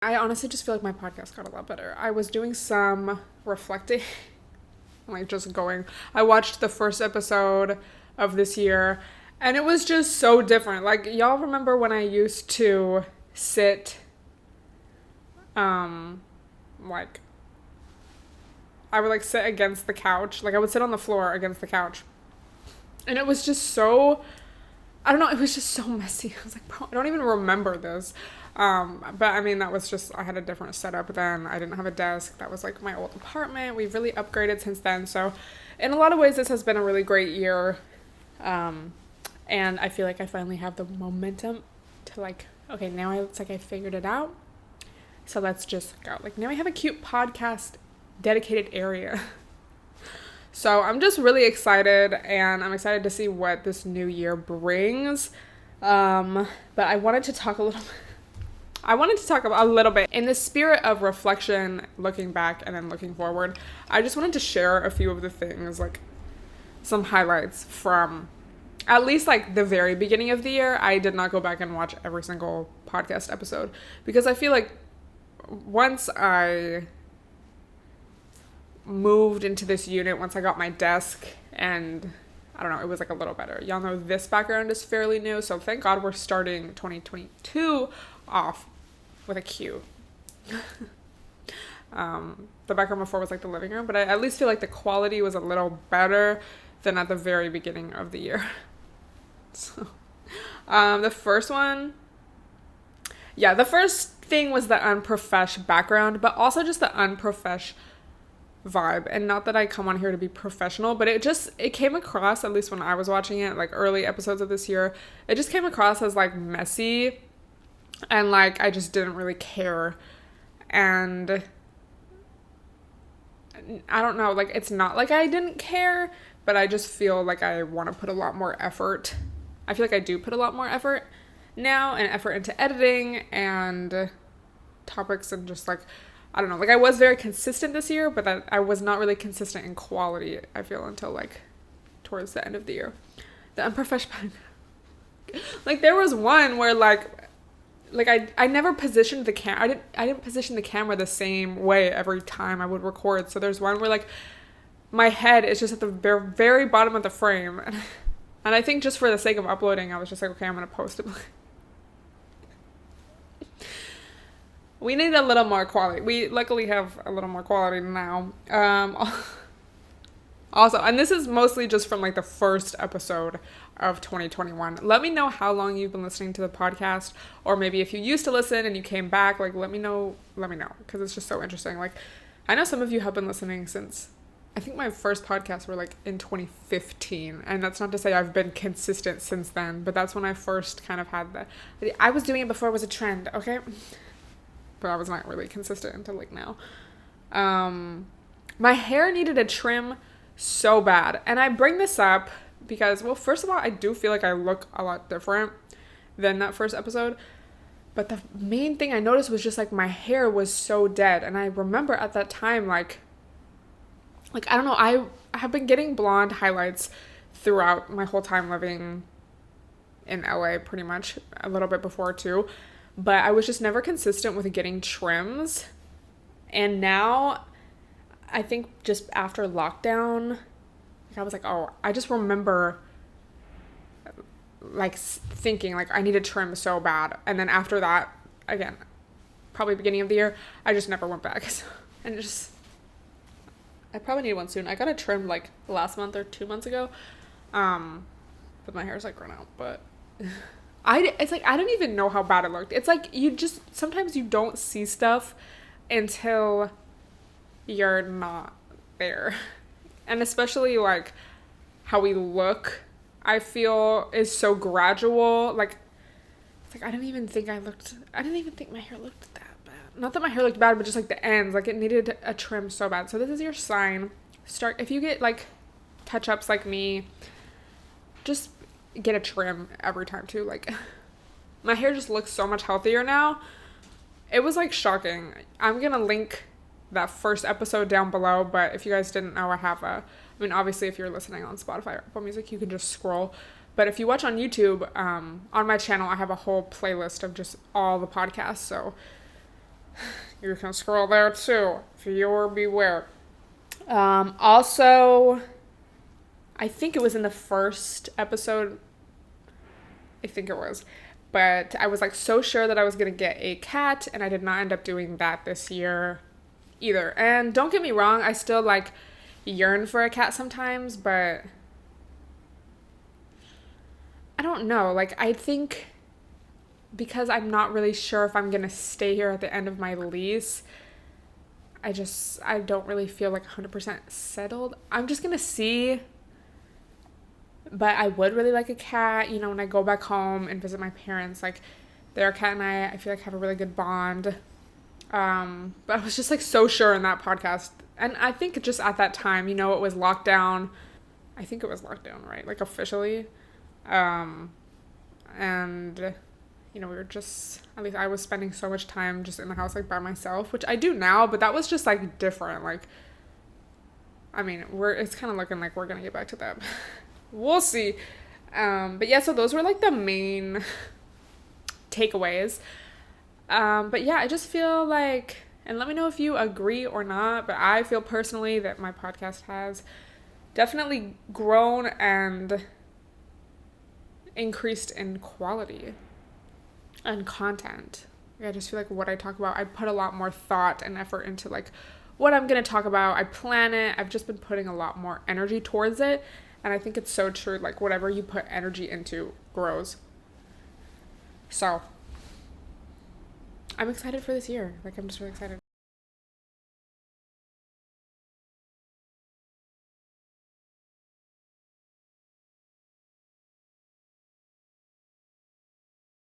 I honestly just feel like my podcast got a lot better. I was doing some reflecting, like just going. I watched the first episode of this year, and it was just so different. Like, y'all remember when I used to sit, um, like, I would like sit against the couch. Like, I would sit on the floor against the couch. And it was just so, I don't know, it was just so messy. I was like, bro, I don't even remember this. But I mean, that was just, I had a different setup then. I didn't have a desk. That was like my old apartment. We've really upgraded since then. So, in a lot of ways, this has been a really great year. And I feel like I finally have the momentum to like, okay, now it's like I figured it out. So let's just go. Like, now I have a cute podcast dedicated area. So I'm just really excited, and I'm excited to see what this new year brings. But I wanted to talk a little bit. I wanted to talk about a little bit in the spirit of reflection, looking back and then looking forward. I just wanted to share a few of the things, like some highlights from at least like the very beginning of the year. I did not go back and watch every single podcast episode because I feel like once I moved into this unit, once I got my desk, and I don't know, it was like a little better. Y'all know this background is fairly new, so thank God we're starting 2022 off with a Q. The background before was like the living room, but I at least feel like the quality was a little better than at the very beginning of the year. So, the first one, yeah, the first thing was the unprofesh background, but also just the unprofesh vibe. And not that I come on here to be professional, but it came across, at least when I was watching it, like early episodes of this year, it just came across as like messy, and like I just didn't really care. And I don't know, like it's not like I didn't care, but I just feel like I want to put a lot more effort. I feel like I do put a lot more effort now, and effort into editing and topics, and just like, I don't know, like I was very consistent this year, but that I was not really consistent in quality, I feel, until like towards the end of the year. The unprofessional, like there was one where I never positioned the I didn't position the camera the same way every time I would record. So there's one where like my head is just at the very, very bottom of the frame, and I think just for the sake of uploading, I was just like, okay, I'm gonna post it. We need a little more quality. We luckily have a little more quality now. Also, and this is mostly just from like the first episode of 2021. Let me know how long you've been listening to the podcast, or maybe if you used to listen and you came back, like let me know, because it's just so interesting. Like, I know some of you have been listening since, I think my first podcasts were like in 2015, and that's not to say I've been consistent since then, but that's when I first kind of had I was doing it before it was a trend, okay? But I was not really consistent until like now. My hair needed a trim so bad. And I bring this up because, well, first of all, I do feel like I look a lot different than that first episode. But the main thing I noticed was just like my hair was so dead. And I remember at that time, like I don't know, I have been getting blonde highlights throughout my whole time living in LA, pretty much, a little bit before too. But I was just never consistent with getting trims. And now, I think just after lockdown, I was like, oh, I just remember like thinking like I need a trim so bad. And then after that, again, probably beginning of the year, I just never went back. And I probably need one soon. I got a trim like last month or 2 months ago. But my hair's like grown out, but it's like I don't even know how bad it looked. It's like sometimes you don't see stuff until you're not there. And especially like how we look, I feel, is so gradual. Like, it's like I didn't even think my hair looked that bad. Not that my hair looked bad, but just like the ends, like it needed a trim so bad. So this is your sign. If you get like touch-ups like me, just get a trim every time too. Like, my hair just looks so much healthier now. It was like shocking. I'm gonna link that first episode down below, but if you guys didn't know, obviously if you're listening on Spotify or Apple Music, you can just scroll. But if you watch on YouTube, on my channel, I have a whole playlist of just all the podcasts. So You can scroll there too. Viewer beware. Also, I think it was in the first episode. I think it was. But I was like so sure that I was going to get a cat, and I did not end up doing that this year either. And don't get me wrong, I still like yearn for a cat sometimes, but I don't know. Like, I think because I'm not really sure if I'm going to stay here at the end of my lease, I don't really feel like 100% settled. I'm just going to see. But I would really like a cat, when I go back home and visit my parents. Like, their cat and I feel like have a really good bond. But I was just like so sure in that podcast. And I think just at that time, it was lockdown. I think it was lockdown, right? Like officially. And we were just, at least I was spending so much time just in the house, like by myself, which I do now, but that was just like different. Like, I mean, it's kind of looking like we're going to get back to that. We'll see. But yeah, so those were like the main takeaways. But yeah, I just feel like, and let me know if you agree or not, but I feel personally that my podcast has definitely grown and increased in quality and content. I just feel like what I talk about, I put a lot more thought and effort into like what I'm going to talk about. I plan it. I've just been putting a lot more energy towards it. And I think it's so true, like, whatever you put energy into grows. So, I'm excited for this year. Like, I'm just really excited.